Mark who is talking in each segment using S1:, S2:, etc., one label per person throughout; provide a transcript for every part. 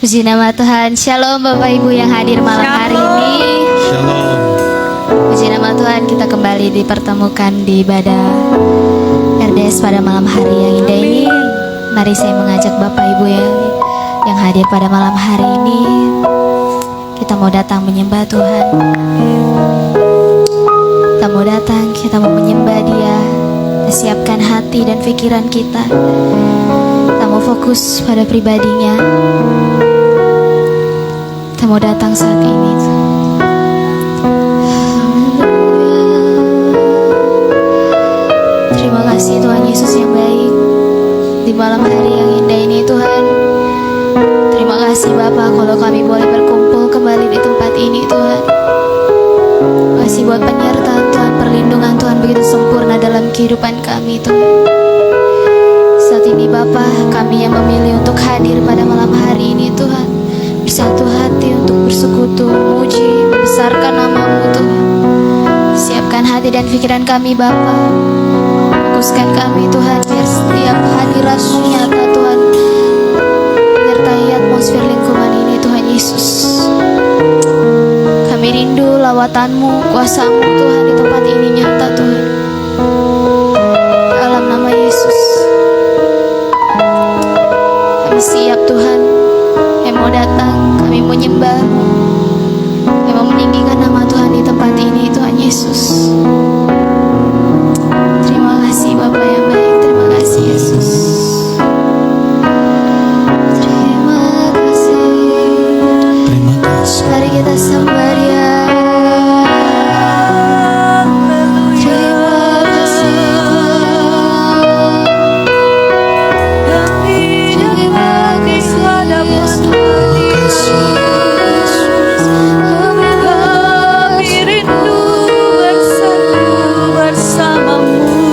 S1: Puji nama Tuhan. Shalom Bapak Ibu yang hadir malam hari ini.
S2: Shalom.
S1: Puji nama Tuhan, kita kembali dipertemukan di ibadah RDS pada malam hari yang indah ini. Mari saya mengajak Bapak Ibu yang hadir pada malam hari ini. Kita mau datang menyembah Tuhan. Kita mau datang, kita mau menyembah Dia. Kita siapkan hati dan pikiran kita. Kita mau fokus pada pribadinya. Kita mau datang saat ini. Terima kasih Tuhan Yesus yang baik. Di malam hari yang indah ini Tuhan, terima kasih Bapa kalau kami boleh berkumpul kembali di tempat ini Tuhan. Terima kasih buat penyertaan Tuhan, perlindungan Tuhan begitu sempurna dalam kehidupan kami Tuhan. Saat ini Bapa, kami yang memilih untuk hadir pada malam hari ini Tuhan, bersatu hati untuk bersekutu, memuji, membesarkan nama-Mu Tuhan. Siapkan hati dan pikiran kami Bapa. Fokuskan kami Tuhan, biar setiap hadirat-Mu nyata Tuhan, menyertai atmosfer lingkungan ini Tuhan Yesus. Kami rindu lawatan-Mu, kuasa-Mu Tuhan di tempat ini nyata Tuhan. Dalam nama Yesus, kami siap Tuhan. Kami mau datang, kami mau nyembah-Mu, kami mau meninggikan nama Tuhan di tempat ini Tuhan Yesus. Terima kasih Bapa yang baik, terima kasih Yesus. Terima kasih.
S2: Terima kasih.
S1: Mari kita sembah Dia. Terima kasih Tuhan. Terima kasih Yesus.
S3: Kami rindu bersatu bersama-Mu.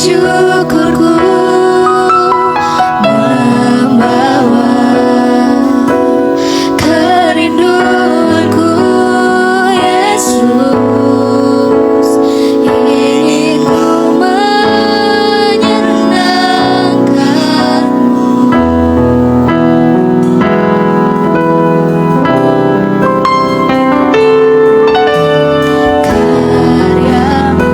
S1: syukurku membawa kerinduanku, Yesus. Ingin ku menyenangkanmu. Karyamu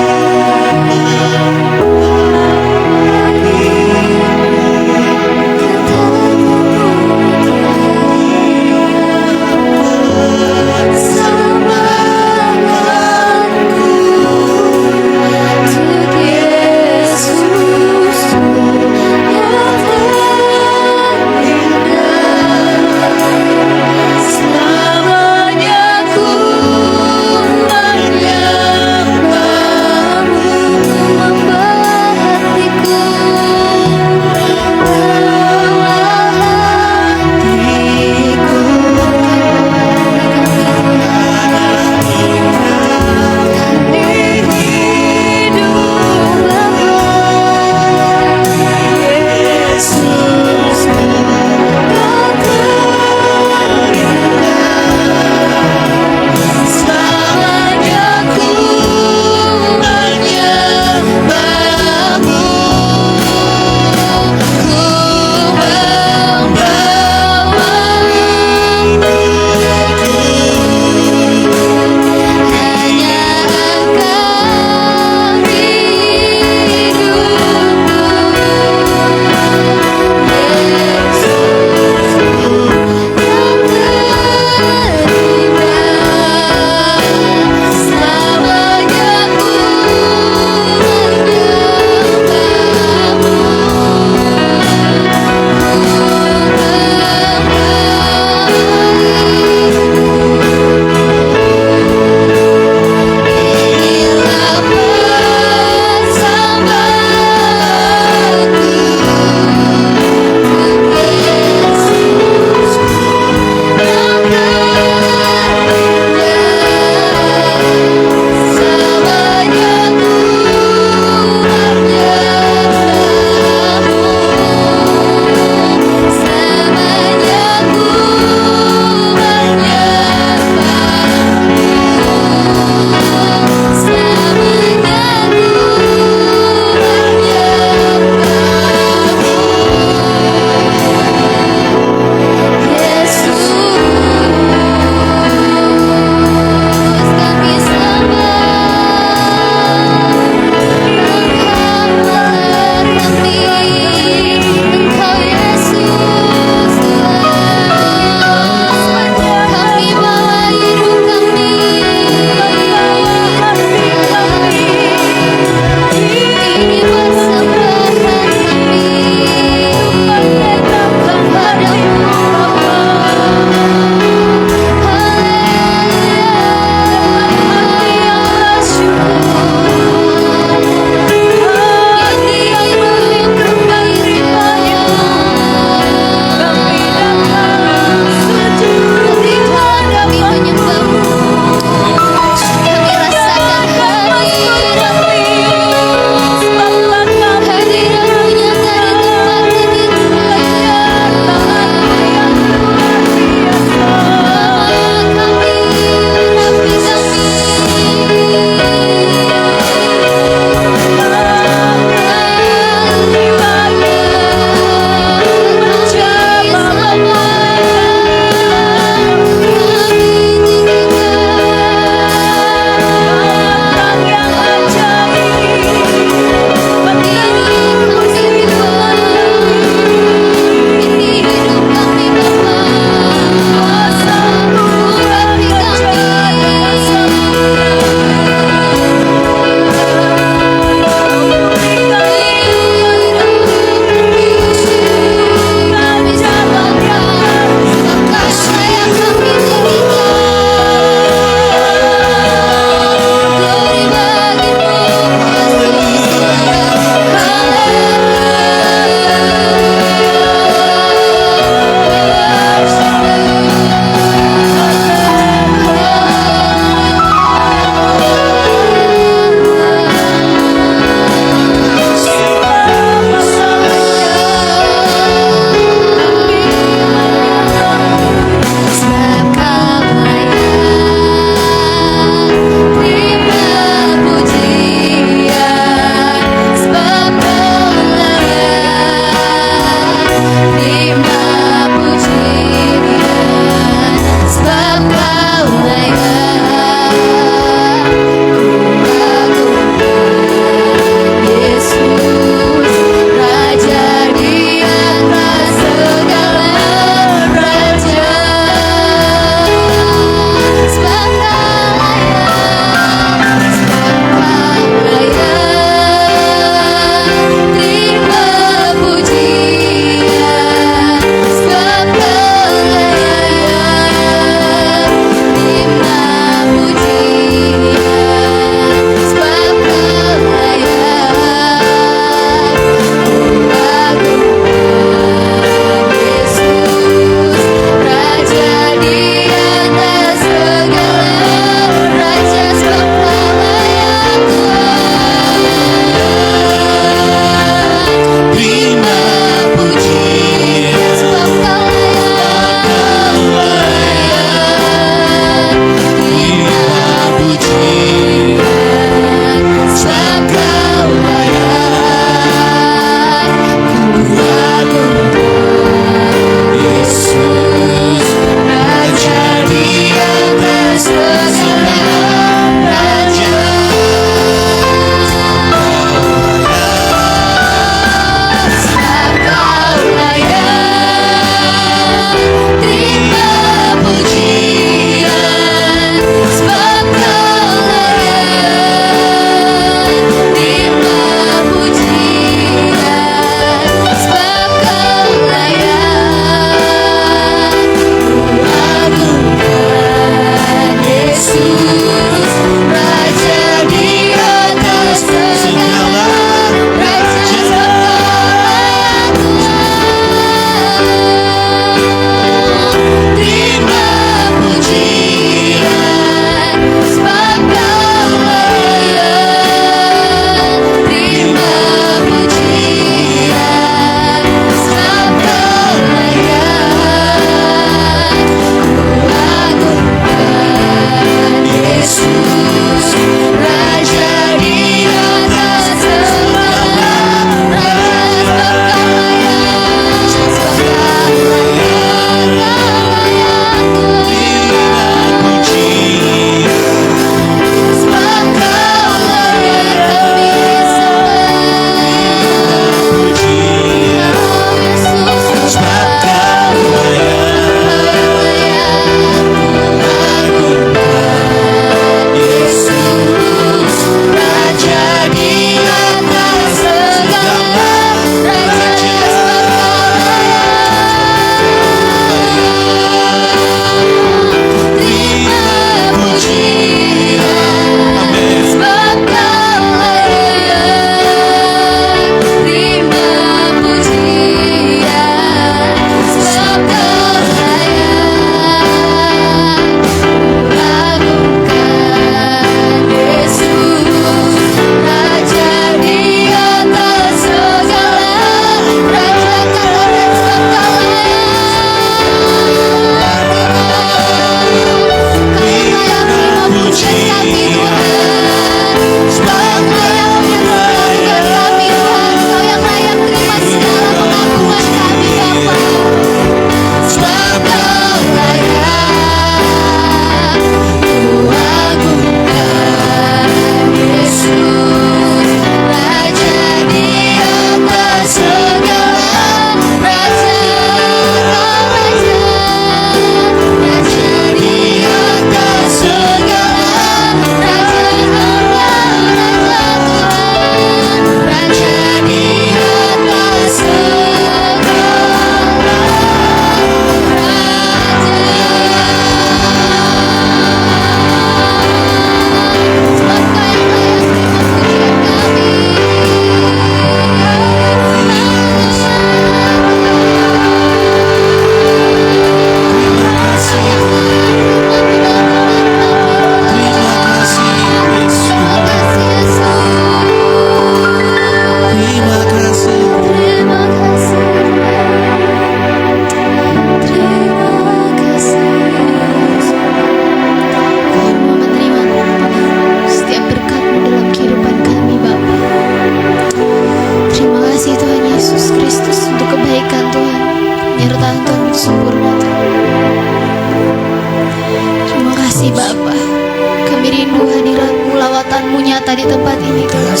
S1: nyata di tempat ini Tuhan.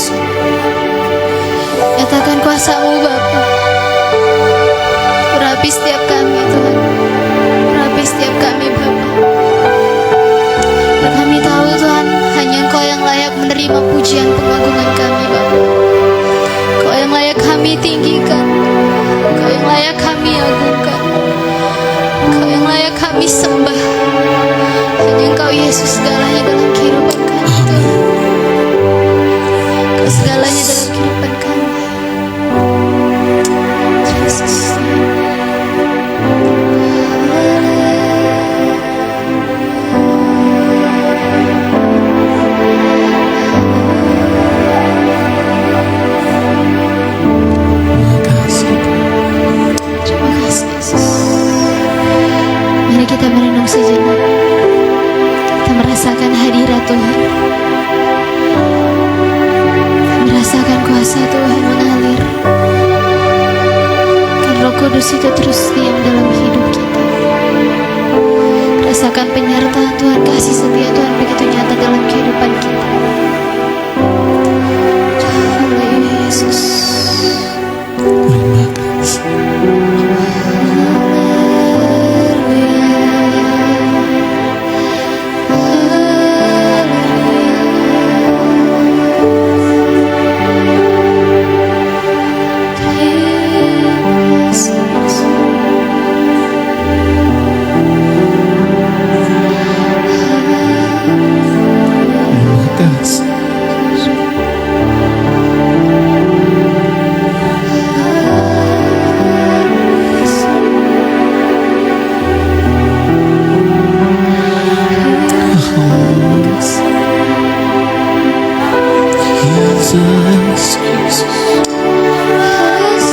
S1: Nyatakan kuasa-Mu Bapa. Urapi setiap kami Tuhan. Urapi setiap kami Bapa. Dan kami tahu Tuhan, hanya Engkau yang layak menerima pujian pengagungan kami Bapa. Engkau yang layak kami tinggikan. Engkau yang layak kami agungkan. Engkau yang layak kami sembah. Hanya Engkau Yesus segalanya dalam kehidupan kami Tuhan. Engkau segalanya dalam kehidupan kami. Yesus. Terima kasih Yesus. Mari kita merenung sejenak. Kita merasakan hadirat Tuhan. Merasakan kuasa Tuhan mengalir. Dan Roh Kudus itu terus diam dalam hidup kita. Rasakan penyertaan Tuhan, kasih setia Tuhan begitu nyata dalam kehidupan kita. Haleluya Yesus.
S2: Terima kasih. Terima kasih. Yesus, Yesus.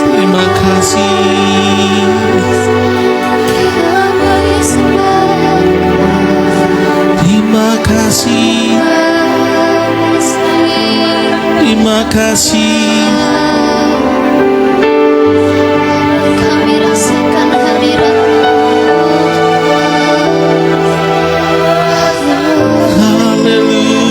S2: Terima kasih. Terima kasih. Terima kasih.
S1: Kami rasakan
S2: Haleluya.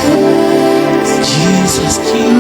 S2: Oh, Jesus, Jesus.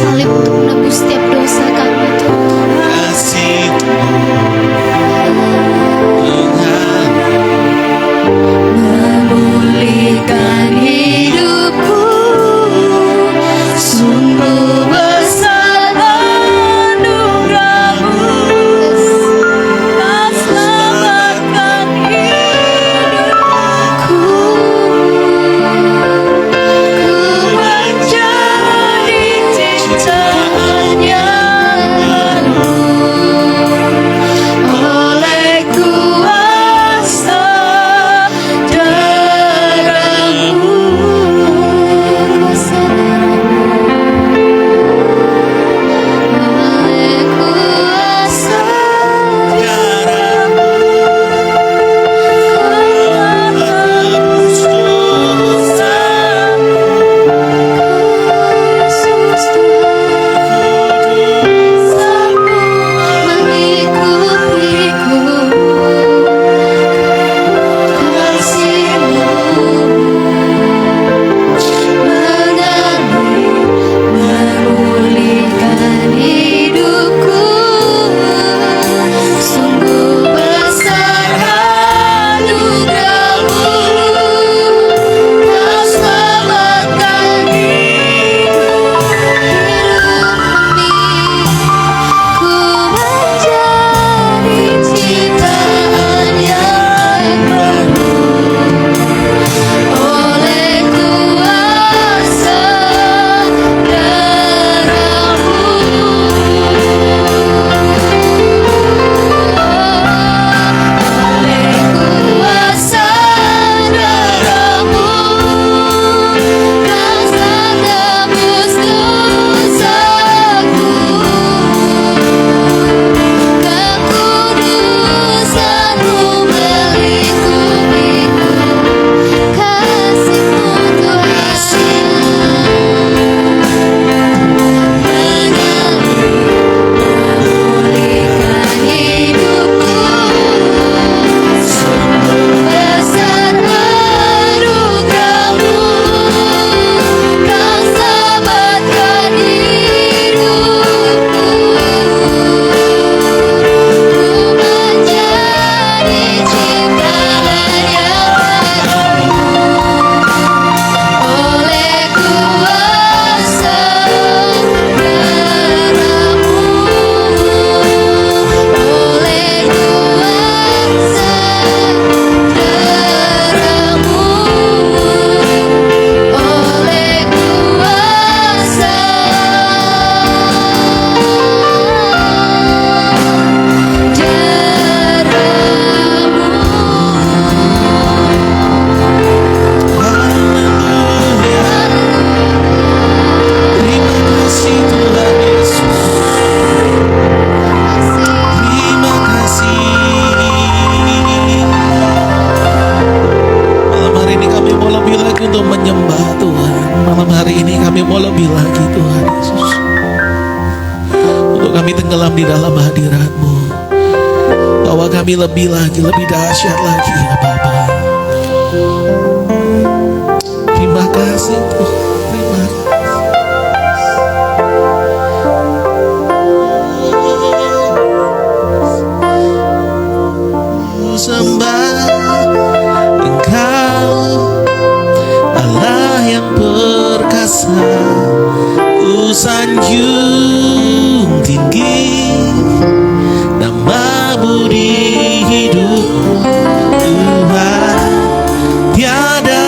S1: salib untuk menebus setiap dosa kami Tuhan.
S2: Kasih-Mu
S1: Memulihkan hidupku, sungguh besar anugerah-Mu. Kau selamatkan hidupku. Ku menjadi ciptaan yang baru oleh kuasa darah-Mu. Kuasa oleh kuasa
S2: darah-Mu menebus dosa.
S1: Yesus Tuhan, mengikutiku, kasih-Mu mengalir, memulihkan hidupku, sungguh besar anugerah-Mu. Kau selamatkan hidup kami. Ku menjadi ciptaan yang baru oleh kuasa darah-Mu. Oleh kuasa darah-Mu, Kau tebus dosaku. Kekudusan-Mu melingkupiku, kasih-Mu Tuhan mengalir, memulihkan hidupku, sungguh besar anugerah-Mu. Kau selamatkan hidupku. Ku menjadi ciptaan yang baru oleh kuasa darah-Mu. Oleh kuasa darah-Mu. Oleh kuasa
S2: Terima kasih Tuhan Yesus. Terima kasih. Malam hari ini kami mau lebih lagi untuk menyembah Tuhan. Malam hari ini kami mau lebih lagi Tuhan Yesus, untuk kami tenggelam di dalam hadirat-Mu, bahwa kami lebih lagi, lebih dahsyat lagi ya Bapa. Terima kasih Tuhan. Terima kasih. Ku sembah Engkau, Allah yang perkasa. Ku sanjung tinggi nama-Mu di hidupku Tuhan. Tiada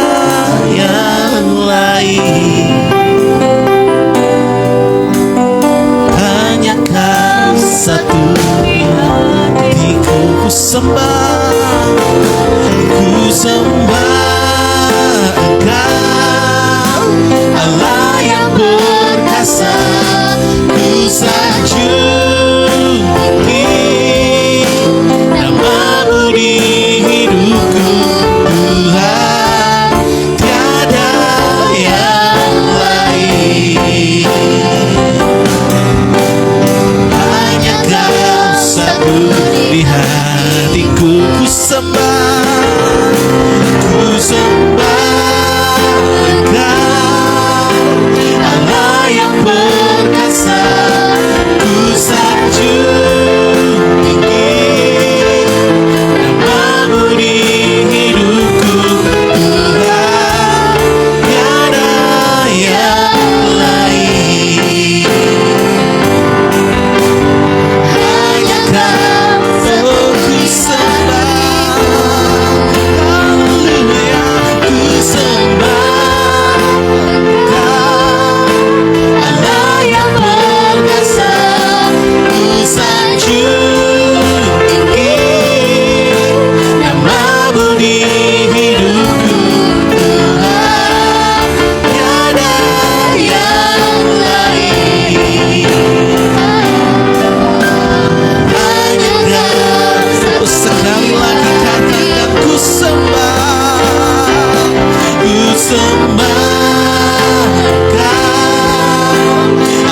S2: yang lain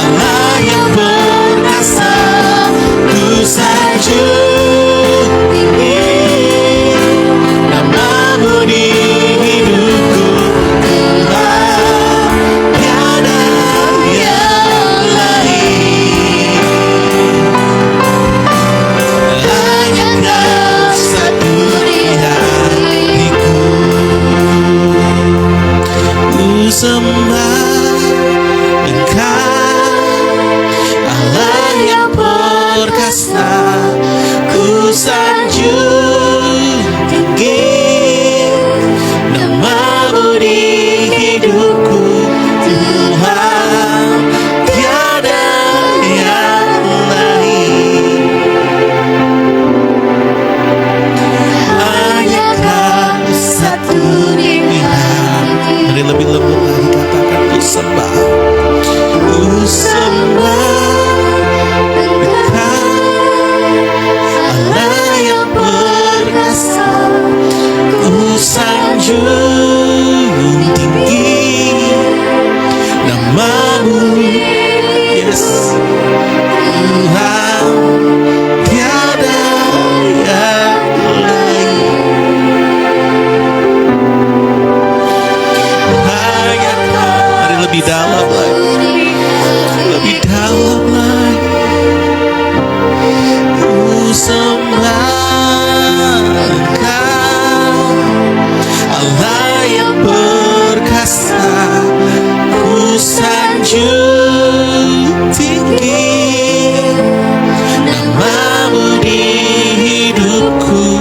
S2: Allah yang perkasa, ku sanjung tinggi namamu di hidupku, Tuhan, tiada yang lain. Hanya Kau satu di hatiku. Ku sembah Engkau, Allah yang perkasa, ku sanjung tinggi namamu di hidupku, Tuhan, tiada yang lain. Hanya Kau satu di hati. Mari lebih lembut lagi katakan, ku sembah Engkau, Allah yang perkasa, ku sanjung tinggi namamu, yes, Tuhan, tiada yang lain. Hanya Kau. Mari lebih dalam lagi, lebih dalam lagi. Ku sembah Engkau, Allah yang perkasa, ku sanjung tinggi namamu di hidupku,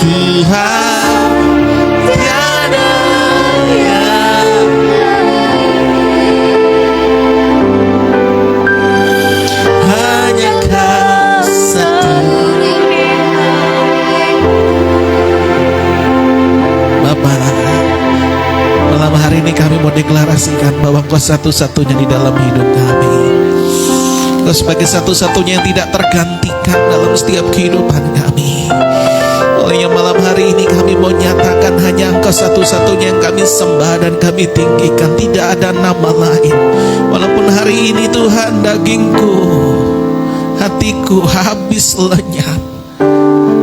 S2: Tuhan, tiada yang hanya Kau satu. Bapa, malam hari ini kami mau deklarasikan bahwa Kau satu-satunya di dalam hidup kami. Kau sebagai satu-satunya yang tidak tergantikan dalam setiap kehidupan kami. Olehnya malam hari ini kami mau nyatakan hanya Engkau satu-satunya yang kami sembah dan kami tinggikan. Tidak ada nama lain. Walaupun hari ini Tuhan dagingku, hatiku habis lenyap,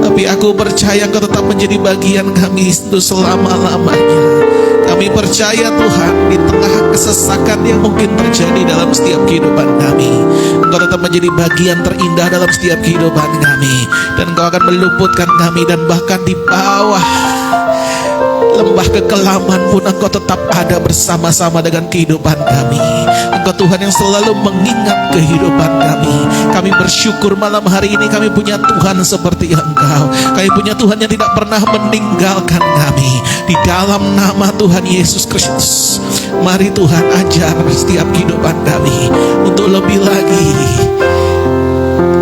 S2: tapi aku percaya Engkau tetap menjadi bagian kami itu selama-lamanya. Kami percaya Tuhan, di tengah kesesakan yang mungkin terjadi dalam setiap kehidupan kami, Engkau tetap menjadi bagian terindah dalam setiap kehidupan kami. Dan Engkau akan meluputkan kami, dan bahkan di bawah lembah kekelaman pun Engkau tetap ada bersama-sama dengan kehidupan kami. Engkau Tuhan yang selalu mengingat kehidupan kami. Kami bersyukur malam hari ini kami punya Tuhan seperti Engkau. Kami punya Tuhan yang tidak pernah meninggalkan kami. Di dalam nama Tuhan Yesus Kristus, mari Tuhan ajar setiap kehidupan kami untuk lebih lagi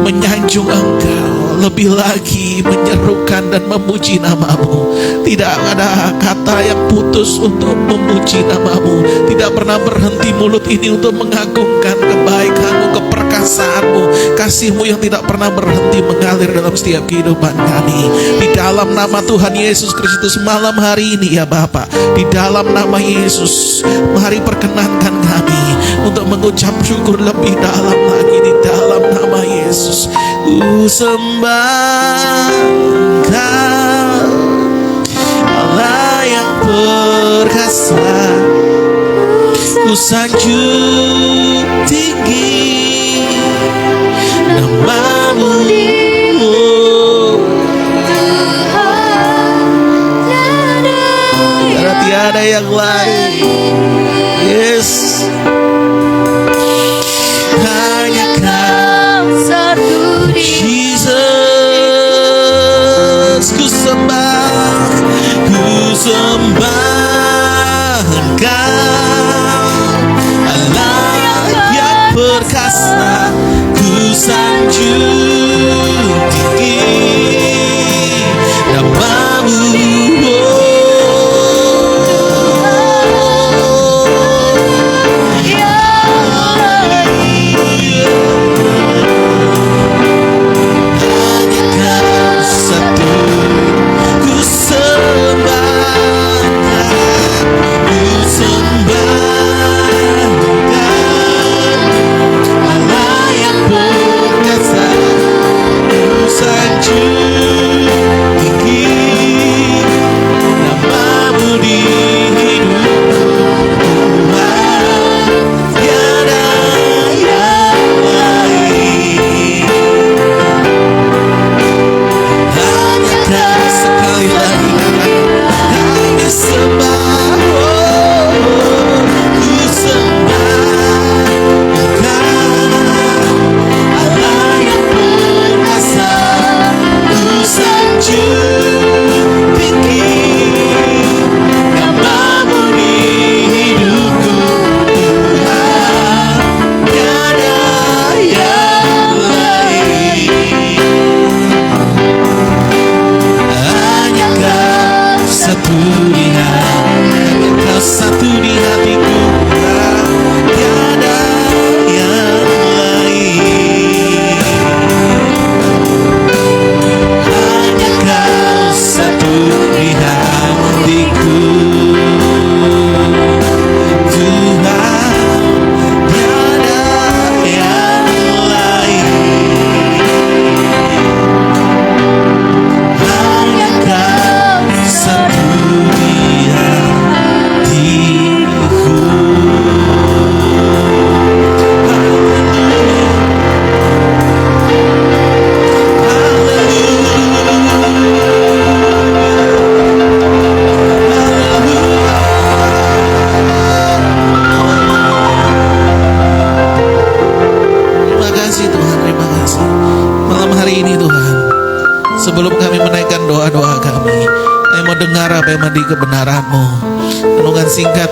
S2: menyanjung Engkau, lebih lagi menyerukan dan memuji nama-Mu. Tidak ada kata yang putus untuk memuji nama-Mu. Tidak pernah berhenti mulut ini untuk mengagungkan kebaikan-Mu, keperkasaan-Mu, kasih-Mu yang tidak pernah berhenti mengalir dalam setiap kehidupan kami. Di dalam nama Tuhan Yesus Kristus malam hari ini ya Bapa, di dalam nama Yesus, mari perkenankan kami untuk mengucap syukur lebih dalam lagi di dalam nama Yesus. Ku sembah Engkau, Allah yang perkasa, ku sanjung tinggi nama-Mu, tiada yang lain. Yes, hanya Kau satu di Jesus. Ku sembah Engkau, Allah yang perkasa, ku sanjung tinggi nama-Mu. Hanya Kau satu, ku sembah di kebenaran-Mu. Renungan singkat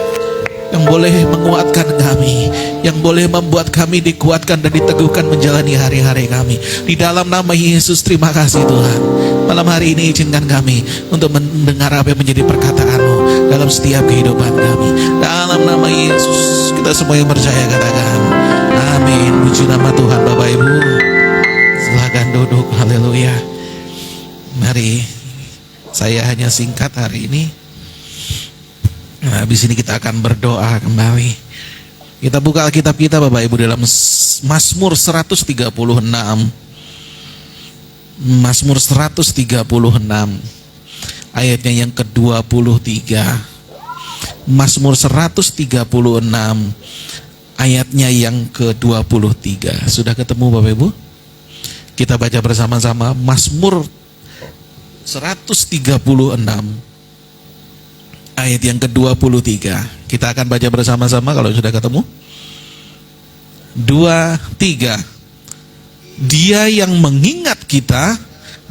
S2: yang boleh menguatkan kami, yang boleh membuat kami dikuatkan dan diteguhkan menjalani hari-hari kami. Di dalam nama Yesus, terima kasih Tuhan. Malam hari ini izinkan kami untuk mendengar apa yang menjadi perkataan-Mu dalam setiap kehidupan kami. Dalam nama Yesus, kita semua yang percaya katakan amin. Puji nama Tuhan. Bapak Ibu, silakan duduk. Haleluya. Mari, saya hanya singkat hari ini. Nah, habis ini kita akan berdoa kembali. Kita buka Alkitab kita Bapak Ibu dalam Mazmur 136. Mazmur 136 ayatnya yang ke-23. Mazmur 136 ayatnya yang ke-23. Sudah ketemu Bapak Ibu? Kita baca bersama-sama Mazmur 136 ayat yang ke-23. Kita akan baca bersama-sama kalau sudah ketemu. 2, 3. Dia yang mengingat kita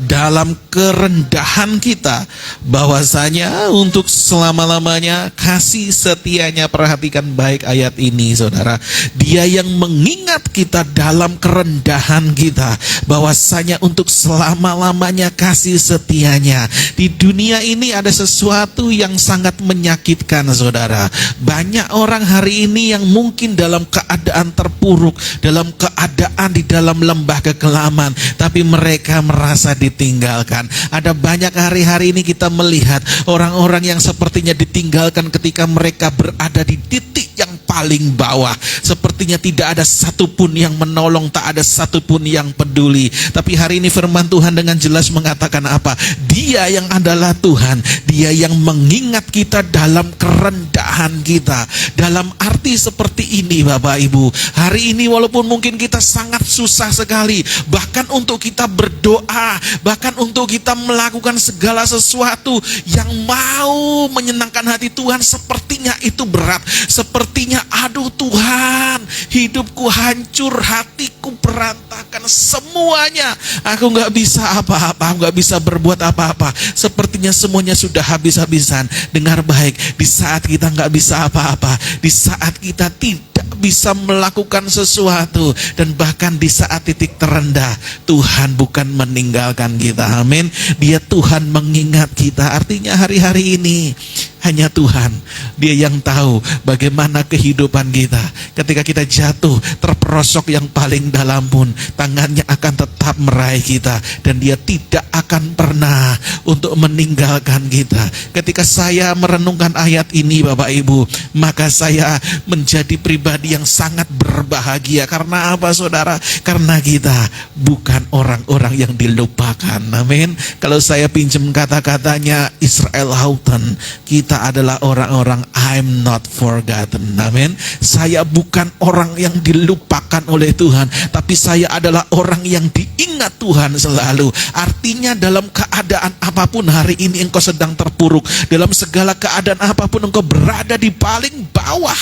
S2: dalam kerendahan kita, bahwasanya untuk selama-lamanya kasih setianya. Perhatikan baik ayat ini saudara. Dia yang mengingat kita dalam kerendahan kita, bahwasanya untuk selama-lamanya kasih setianya. Di dunia ini ada sesuatu yang sangat menyakitkan saudara. Banyak orang hari ini yang mungkin dalam keadaan terpuruk, dalam keadaan di dalam lembah kekelaman, tapi mereka merasa ditinggalkan. Ada banyak hari-hari ini kita melihat orang-orang yang sepertinya ditinggalkan ketika mereka berada di titik yang paling bawah. Sepertinya tidak ada satupun yang menolong, tak ada satupun yang peduli. Tapi hari ini firman Tuhan dengan jelas mengatakan apa? Dia yang adalah Tuhan, Dia yang mengingat kita dalam kerendahan kita. Dalam arti seperti ini Bapak Ibu, hari ini walaupun mungkin kita sangat susah sekali, bahkan untuk kita berdoa, bahkan untuk kita melakukan segala sesuatu yang mau menyenangkan hati Tuhan, sepertinya itu berat. Sepertinya aduh Tuhan, hidupku hancur, hatiku berantakan, semuanya aku gak bisa apa-apa, gak bisa berbuat apa-apa. Sepertinya semuanya sudah habis-habisan. Dengar baik, di saat kita gak bisa apa-apa, di saat kita tidak bisa melakukan sesuatu, dan bahkan di saat titik terendah, Tuhan bukan meninggalkan kita. Amin. Dia Tuhan mengingat kita. Artinya hari-hari ini hanya Tuhan, Dia yang tahu bagaimana kehidupan kita. Ketika kita jatuh, terperosok yang paling dalam pun, tangannya akan tetap meraih kita, dan Dia tidak akan pernah untuk meninggalkan kita. Ketika saya merenungkan ayat ini Bapak Ibu, maka saya menjadi pribadi yang sangat berbahagia. Karena apa saudara? Karena kita bukan orang-orang yang dilupakan. Amin. Kalau saya pinjam kata-katanya Israel Houghton, kita adalah orang-orang I'm not forgotten. Amin. Saya bukan orang yang dilupakan oleh Tuhan, tapi saya adalah orang yang diingat Tuhan selalu. Artinya dalam keadaan apapun hari ini engkau sedang terpuruk, dalam segala keadaan apapun engkau berada di paling bawah,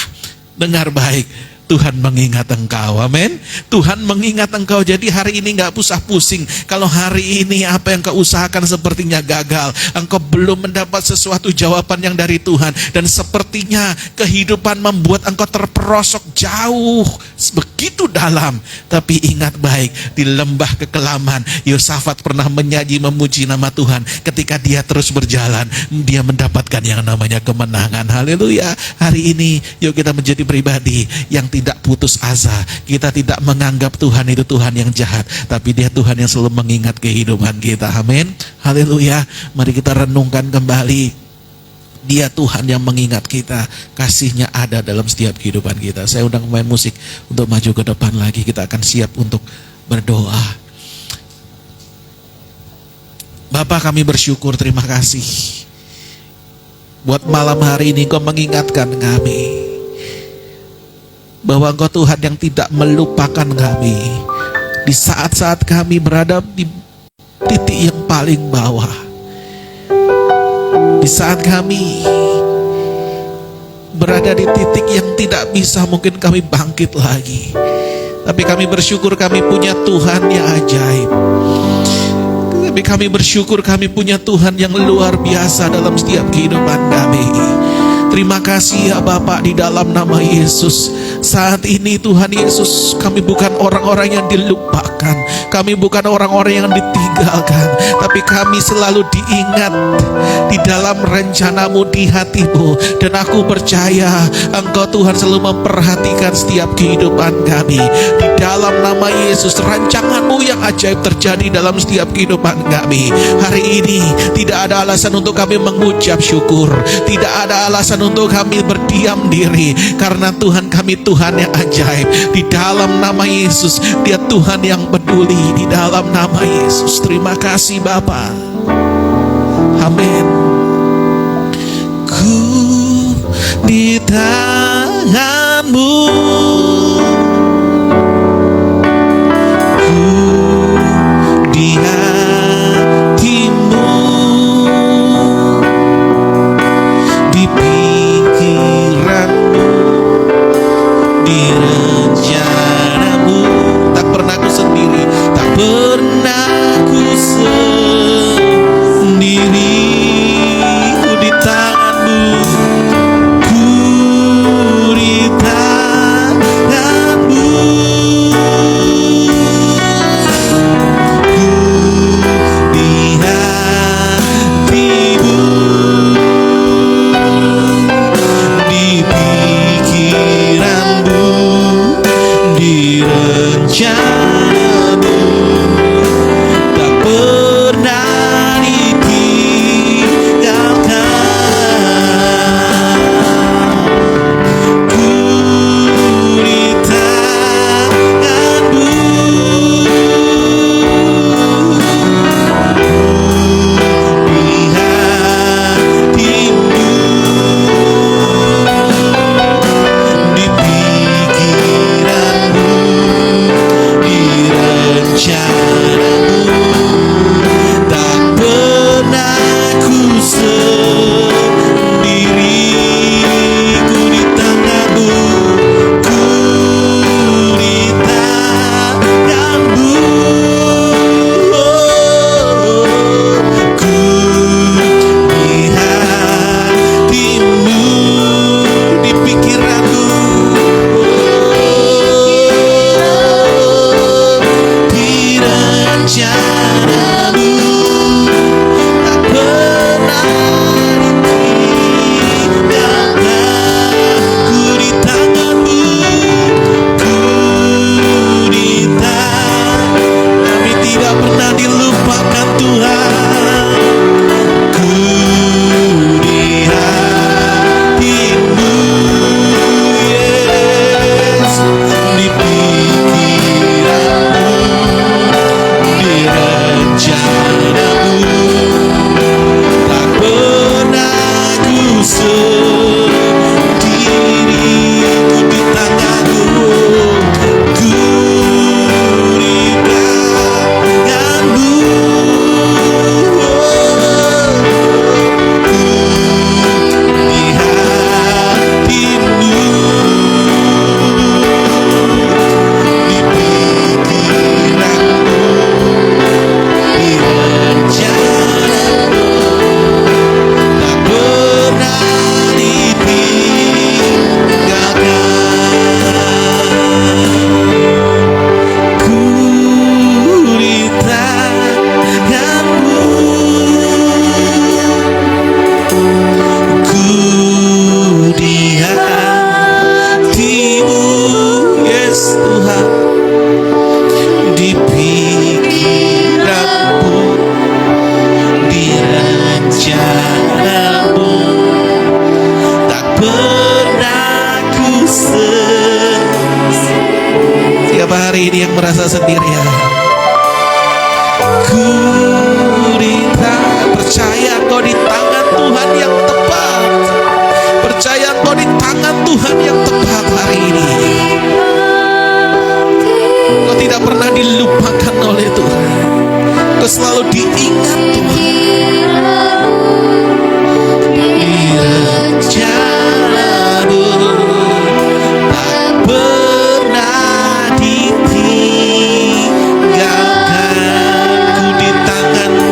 S2: dengar baik, Tuhan mengingat engkau. Amin. Tuhan mengingat engkau. Jadi hari ini gak usah pusing. Kalau hari ini apa yang kau usahakan sepertinya gagal, engkau belum mendapat sesuatu jawaban yang dari Tuhan, dan sepertinya kehidupan membuat engkau terperosok jauh, begitu dalam. Tapi ingat baik, di lembah kekelaman Yosafat pernah menyanyi memuji nama Tuhan. Ketika dia terus berjalan, dia mendapatkan yang namanya kemenangan. Haleluya. Hari ini yuk kita menjadi pribadi yang tidak putus asa. Kita tidak menganggap Tuhan itu Tuhan yang jahat, tapi Dia Tuhan yang selalu mengingat kehidupan kita. Amin. Haleluya. Mari kita renungkan kembali. Dia Tuhan yang mengingat kita. Kasih-Nya ada dalam setiap kehidupan kita. Saya undang pemain musik untuk maju ke depan lagi. Kita akan siap untuk berdoa. Bapa, kami bersyukur, terima kasih buat malam hari ini Kau mengingatkan kami bahwa Engkau Tuhan yang tidak melupakan kami di saat-saat kami berada di titik yang paling bawah, di saat kami berada di titik yang tidak bisa mungkin kami bangkit lagi. Tapi kami bersyukur kami punya Tuhan yang ajaib. Tapi kami bersyukur kami punya Tuhan yang luar biasa dalam setiap kehidupan kami. Terima kasih ya Bapak, di dalam nama Yesus. Saat ini Tuhan Yesus, kami bukan orang-orang yang dilupakan, kami bukan orang-orang yang ditinggalkan, tapi kami selalu diingat di dalam rencanamu di hatimu. Dan aku percaya Engkau Tuhan selalu memperhatikan setiap kehidupan kami. Di dalam nama Yesus, rancanganmu yang ajaib terjadi dalam setiap kehidupan kami. Hari ini tidak ada alasan untuk kami mengucap syukur, tidak ada alasan untuk kami berdiam diri, karena Tuhan kami Tuhan yang ajaib. Di dalam nama Yesus, Dia Tuhan yang peduli. Di dalam nama Yesus, terima kasih Bapa. Amin. Ku di tanganmu, ku di hatimu, di pikiranmu, di rencanamu. Tak pernah ku sendiri, tak pernah ku sendiri. Ku di tanganmu, ku di tanganmu, ku di hatimu, di pikiranmu, di rencanamu. Tak pernah ditinggalkan. Ku di tanganmu, di hatimu, di pikiranmu, di rencanamu. Tak pernah ku sendiri. Ku di tanganmu, ku di tanganmu, ku di hatimu, di pikiranmu, di rencanamu. Tak pernah ditinggalkan. Ku di tanganmu, ku di tangan. Kami tidak pernah dilupakan Tuhan. Ku di hatimu, Yes. Di pikiranmu, di rencanamu. Tak pernah ku sendiri. Ku di tanganmu, ku di tanganmu, ku di hatimu, di pikiranmu, di rencanamu. Tak pernah ditinggalkan. Ku di tanganmu, ku di hatimu, Yes Tuhan, di pikiranmu, di rencanamu. Tak pernah ku Siapa hari ini yang merasa sendirian? Ku di percaya kau di tangan Tuhan yang tepat. Percaya kau di tangan Tuhan yang tepat hari ini. Kau tidak pernah dilupakan oleh Tuhan. Kau selalu diingat Tuhan. Di rencanamu, tak pernah ditinggalkan. Ku di tanganmu,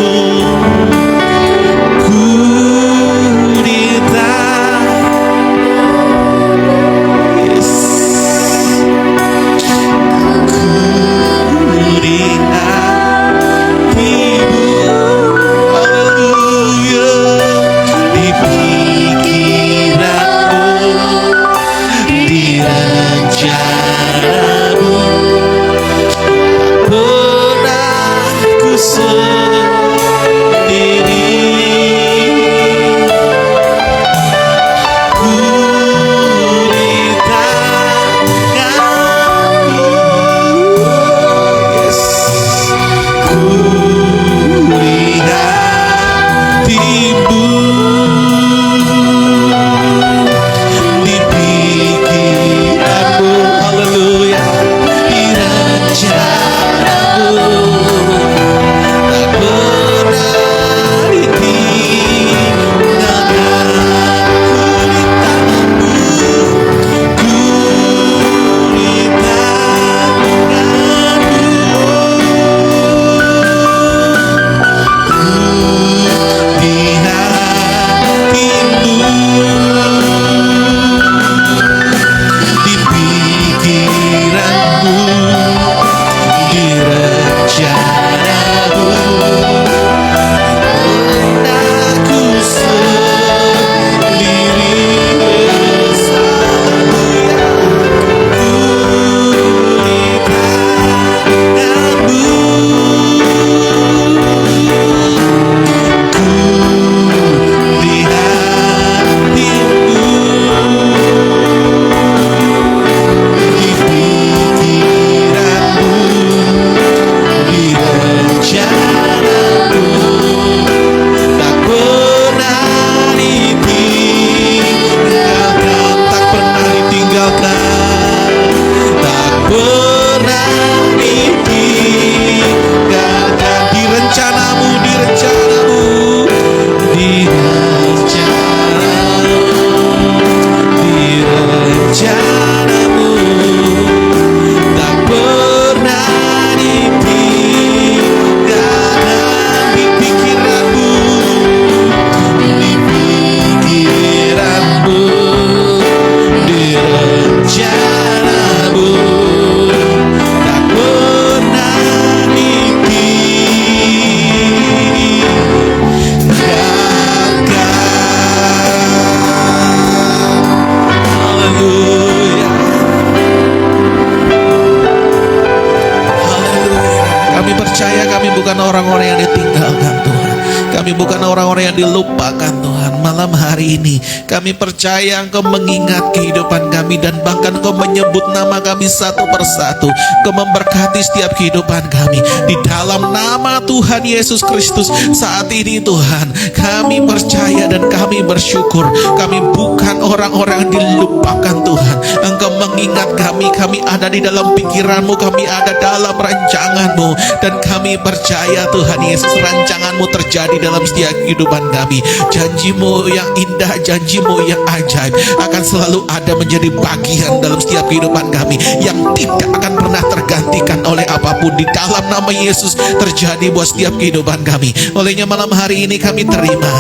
S2: percaya kami bukan orang-orang yang ditinggalkan Tuhan. Kami bukan orang-orang yang dilupakan Tuhan. Malam hari ini kami percaya Engkau mengingat kehidupan kami, dan bahkan Engkau menyebut nama kami satu persatu. Engkau memberkati setiap kehidupan kami. Di dalam nama Tuhan Yesus Kristus saat ini Tuhan, kami percaya dan kami bersyukur. Kami bukan orang-orang yang dilupakan Tuhan. Engkau mengingat kami. Kami ada di dalam pikiran-Mu, kami ada dalam rancangan-Mu, dan kami percaya Tuhan Yesus, rancangan-Mu terjadi dalam setiap kehidupan kami. Janji-Mu yang indah, janji-Mu yang ajaib akan selalu ada menjadi bagian dalam setiap kehidupan kami, yang tidak akan pernah tergantikan oleh apapun. Di dalam nama Yesus terjadi buat setiap kehidupan kami. Olehnya malam hari ini kami terima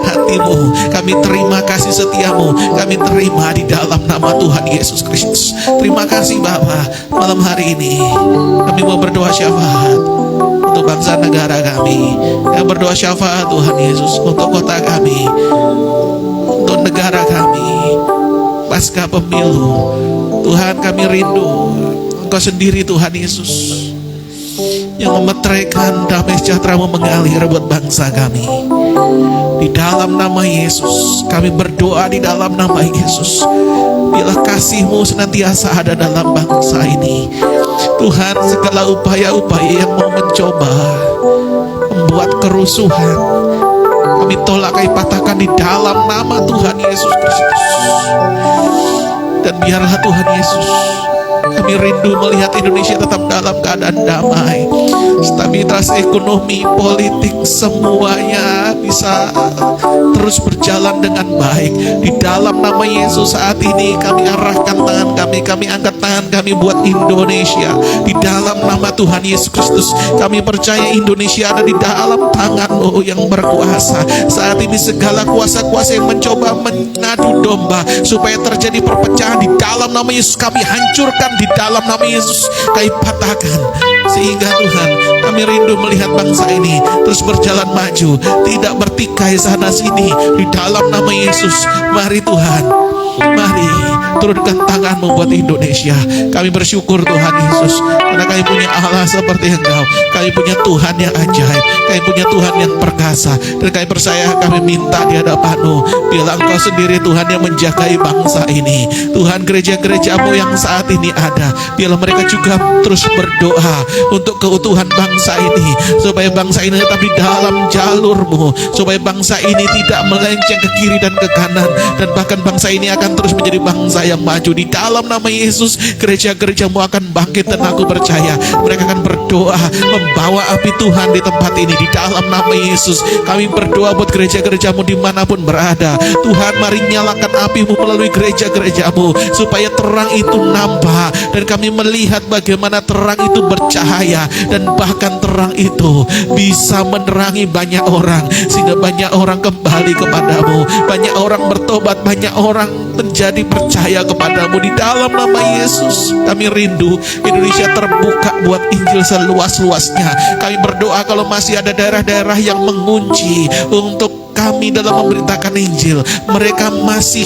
S2: hati-Mu, kami terima kasih setia-Mu, kami terima di dalam nama Tuhan Yesus Kristus. Terima kasih Bapa. Malam hari ini kami mau berdoa syafaat untuk bangsa negara kami. Yang berdoa syafaat Tuhan Yesus untuk kota kami, untuk negara kami pasca pemilu. Tuhan, kami rindu Engkau sendiri Tuhan Yesus yang memeteraikan damai sejahtera-Mu mengalir buat bangsa kami. Di dalam nama Yesus kami berdoa, di dalam nama Yesus, biarlah kasih-Mu senantiasa ada dalam bangsa ini. Tuhan, segala upaya-upaya yang mau mencoba membuat kerusuhan, kami tolak, kami patahkan di dalam nama Tuhan Yesus Kristus. Dan biarlah Tuhan Yesus, kami rindu melihat Indonesia tetap dalam keadaan damai, stabilitas ekonomi, politik, semuanya bisa terus berjalan dengan baik. Di dalam nama Yesus saat ini kami arahkan tangan kami angkat tangan kami buat Indonesia. Di dalam nama Tuhan Yesus Kristus kami percaya Indonesia ada di dalam tangan-Mu yang berkuasa. Saat ini segala kuasa-kuasa yang mencoba mengadu domba supaya terjadi perpecahan, di dalam nama Yesus kami hancurkan. Di dalam nama Yesus kami patahkan, sehingga Tuhan, kami rindu melihat bangsa ini terus berjalan maju, tidak bertikai sana sini. Di dalam nama Yesus, mari Tuhan, mari turunkan tangan-Mu buat Indonesia. Kami bersyukur Tuhan Yesus, karena kami punya Allah seperti Engkau. Kami punya Tuhan yang ajaib, kami punya Tuhan yang perkasa, dan kami percaya, kami minta di hadapan-Mu, biarlah Engkau sendiri Tuhan yang menjagai bangsa ini. Tuhan, gereja-gereja-Mu yang saat ini ada, biarlah mereka juga terus berdoa untuk keutuhan bangsa ini, supaya bangsa ini tetap di dalam jalur-Mu, supaya bangsa ini tidak melenceng ke kiri dan ke kanan, dan bahkan bangsa ini akan terus menjadi bangsa yang maju. Di dalam nama Yesus, gereja-gereja-Mu akan bangkit, dan aku percaya mereka akan berdoa membawa api Tuhan di tempat ini. Di dalam nama Yesus kami berdoa buat gereja-gereja-Mu dimanapun berada. Tuhan, mari nyalakan api-Mu melalui gereja-gereja-Mu, supaya terang itu nampak, dan kami melihat bagaimana terang itu bercahaya, dan bahkan terang itu bisa menerangi banyak orang, sehingga banyak orang kembali kepadamu, banyak orang bertobat, banyak orang menjadi percaya kepadamu. Di dalam nama Yesus kami rindu Indonesia terbuka buat Injil seluas-luasnya. Kami berdoa kalau masih ada daerah-daerah yang mengunci untuk kami dalam memberitakan Injil, mereka masih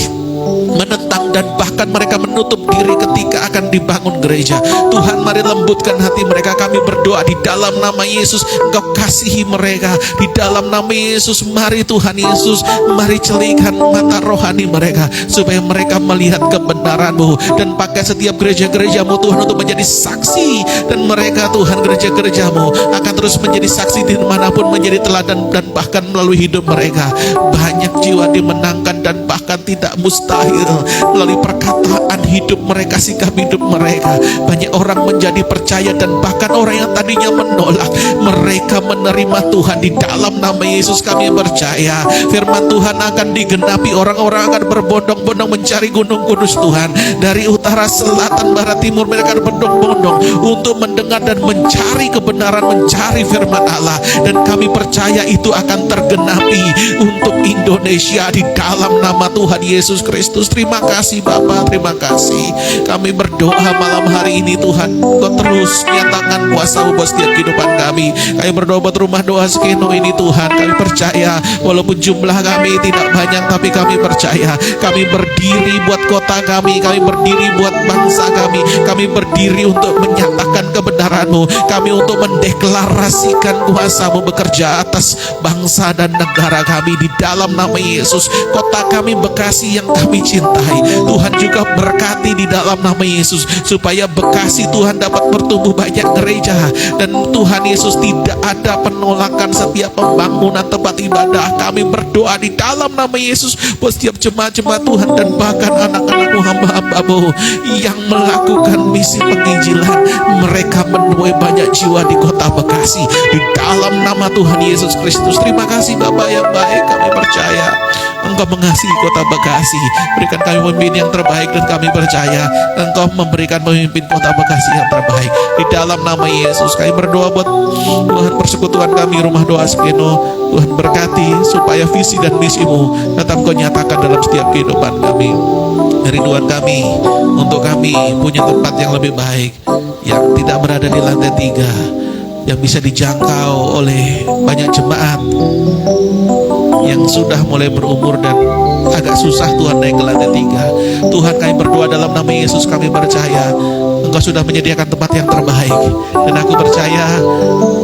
S2: menentang dan bahkan mereka menutup diri ketika akan dibangun gereja. Tuhan, mari lembutkan hati mereka. Kami berdoa di dalam nama Yesus, Engkau kasihi mereka. Di dalam nama Yesus, mari Tuhan Yesus, mari celihkan mata rohani mereka, supaya mereka melihat kebenaran-Mu, dan pakai setiap gereja-gereja-Mu Tuhan untuk menjadi saksi. Dan mereka Tuhan, gereja-gereja-Mu akan terus menjadi saksi dimanapun, menjadi teladan, dan bahkan melalui hidup mereka banyak jiwa dimenangkan, dan bahkan tidak mustahil melalui perkataan hidup mereka, sikap hidup mereka. Banyak orang menjadi percaya, dan bahkan orang yang tadinya menolak, mereka menerima Tuhan. Di dalam nama Yesus kami percaya firman Tuhan akan digenapi. Orang-orang akan berbondong-bondong mencari gunung kudus Tuhan. Dari utara, selatan, barat, timur, mereka akan berbondong-bondong untuk mendengar dan mencari kebenaran, mencari firman Allah. Dan kami percaya itu akan tergenapi untuk Indonesia di dalam nama Tuhan Yesus Kristus. Terima kasih Bapa, terima kasih. kasih. Kami berdoa malam hari ini Tuhan, Kau terus nyatakan kuasa-Mu buat setiap kehidupan kami. Kami berdoa buat rumah doa Skeno ini Tuhan. Kami percaya walaupun jumlah kami tidak banyak, tapi kami percaya kami berdiri buat kota kami berdiri buat bangsa kami berdiri untuk menyatakan kebenaran-Mu, kami untuk mendeklarasikan kuasa-Mu bekerja atas bangsa dan negara kami di dalam nama Yesus. Kota kami Bekasi yang kami cintai, Tuhan juga berkati di dalam nama Yesus, supaya Bekasi Tuhan dapat bertumbuh banyak gereja. Dan Tuhan Yesus, tidak ada penolakan setiap pembangunan tempat ibadah. Kami berdoa di dalam nama Yesus buat setiap jemaat-jemaat Tuhan, dan bahkan anak-anak-Mu, hamba-hamba-Mu yang melakukan misi penginjilan. Mereka menuai banyak jiwa di kota Bekasi di dalam nama Tuhan Yesus Kristus. Terima kasih Bapa yang baik. Kami percaya Engkau mengasihi kota Bekasi. Berikan kami pemimpin yang terbaik, dan kami percaya Engkau memberikan pemimpin kota Bekasi yang terbaik di dalam nama Yesus. Kami berdoa buat Tuhan persekutuan kami, rumah doa Skeno. Tuhan berkati supaya visi dan misi-Mu tetap Kau nyatakan dalam setiap kehidupan kami. Rinduan kami untuk kami punya tempat yang lebih baik, yang tidak berada di lantai 3, yang bisa dijangkau oleh banyak jemaat yang sudah mulai berumur dan agak susah Tuhan naik ke lantai 3. Tuhan, kami berdoa dalam nama Yesus. Kami percaya Engkau sudah menyediakan tempat yang terbaik, dan aku percaya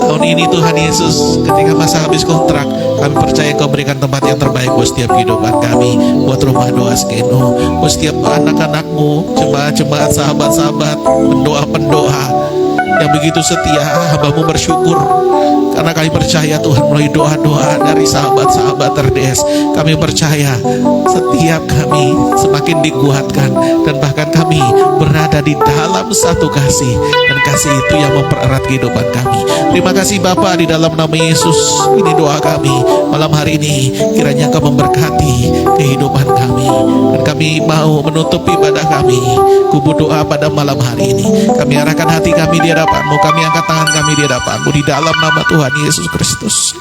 S2: tahun ini Tuhan Yesus, ketika masa habis kontrak, kami percaya Engkau berikan tempat yang terbaik buat setiap kehidupan kami, buat rumah doa Skeno, buat setiap anak-anak-Mu, jemaat-jemaat, sahabat-sahabat, pendoa-pendoa yang begitu setia. Hamba-Mu bersyukur karena kami percaya Tuhan, melalui doa-doa dari sahabat-sahabat RDS, kami percaya setiap kami semakin dikuatkan, dan bahkan kami berada di dalam satu kasih, dan kasih itu yang mempererat kehidupan kami. Terima kasih Bapa, di dalam nama Yesus ini doa kami malam hari ini. Kiranya Kau memberkati kehidupan kami, dan kami mau menutup ibadah kami, kubu doa pada malam hari ini. Kami arahkan hati kami di hadapan-Mu, kami angkat tangan kami di hadapan-Mu, di dalam nama Tuhan Yesus Kristus.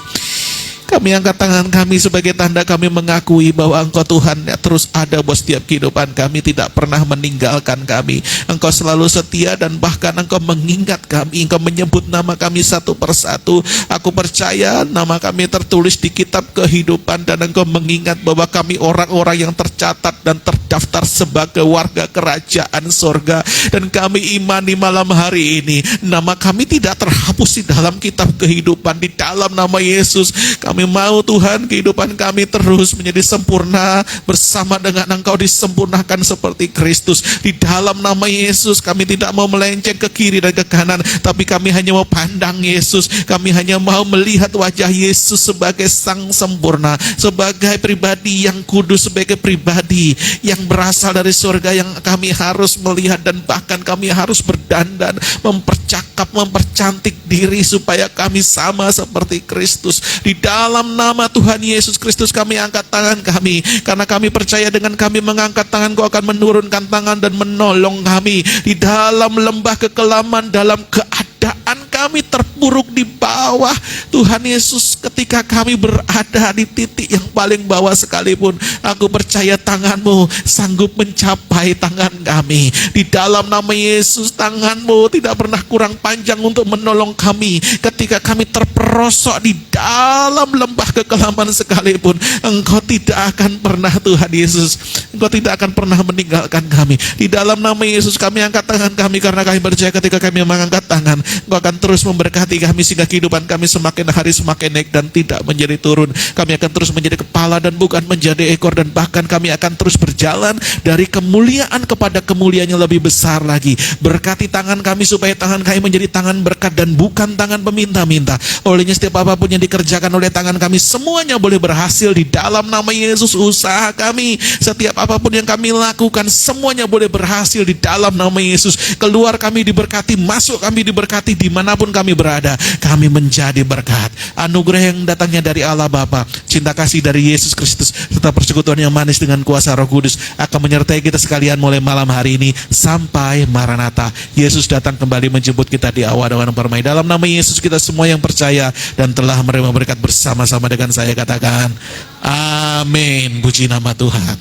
S2: Kami angkat tangan kami sebagai tanda kami mengakui bahwa Engkau Tuhan yang terus ada buat setiap kehidupan kami, tidak pernah meninggalkan kami. Engkau selalu setia, dan bahkan Engkau mengingat kami. Engkau menyebut nama kami satu persatu. Aku percaya nama kami tertulis di kitab kehidupan, dan Engkau mengingat bahwa kami orang-orang yang tercatat dan terdaftar sebagai warga kerajaan sorga. Dan kami imani malam hari ini, nama kami tidak terhapus di dalam kitab kehidupan. Di dalam nama Yesus, kami mau Tuhan kehidupan kami terus menjadi sempurna bersama dengan Engkau, disempurnakan seperti Kristus. Di dalam nama Yesus, kami tidak mau melenceng ke kiri dan ke kanan, tapi kami hanya mau pandang Yesus. Kami hanya mau melihat wajah Yesus sebagai Sang sempurna, sebagai pribadi yang kudus, sebagai pribadi yang berasal dari surga, yang kami harus melihat, dan bahkan kami harus berdandan, mempercakap, mempercantik diri supaya kami sama seperti Kristus. Di dalam nama Tuhan Yesus Kristus, kami angkat tangan kami, karena kami percaya dengan kami mengangkat tangan, Kau akan menurunkan tangan dan menolong kami di dalam lembah kekelaman, dalam keadaan kami terpuruk di bawah. Tuhan Yesus, ketika kami berada di titik yang paling bawah sekalipun, aku percaya tangan-Mu sanggup mencapai tangan kami. Di dalam nama Yesus, tangan-Mu tidak pernah kurang panjang untuk menolong kami ketika kami terperosok di dalam lembah kekelaman sekalipun. Engkau tidak akan pernah, Tuhan Yesus, Engkau tidak akan pernah meninggalkan kami. Di dalam nama Yesus, kami angkat tangan kami, karena kami percaya ketika kami mengangkat tangan, Engkau akan terus memberkati kami, sehingga kehidupan kami semakin hari semakin naik dan tidak menjadi turun. Kami akan terus menjadi kepala dan bukan menjadi ekor, dan bahkan kami akan terus berjalan dari kemuliaan kepada kemuliaan yang lebih besar lagi. Berkati tangan kami supaya tangan kami menjadi tangan berkat dan bukan tangan peminta-minta. Olehnya setiap apapun yang dikerjakan oleh tangan kami, semuanya boleh berhasil di dalam nama Yesus. Usaha kami, setiap apapun yang kami lakukan, semuanya boleh berhasil di dalam nama Yesus. Keluar kami diberkati, masuk kami diberkati, dimanapun kami berada, kami menjadi berkat. Anugerah yang datangnya dari Allah Bapa, cinta kasih dari Yesus Kristus, serta persekutuan yang manis dengan kuasa Roh Kudus akan menyertai kita sekalian mulai malam hari ini sampai Maranatha. Yesus datang kembali menjemput kita di awan-awan permai. Dalam nama Yesus, kita semua yang percaya dan telah menerima berkat bersama-sama dengan saya katakan amin. Puji nama Tuhan.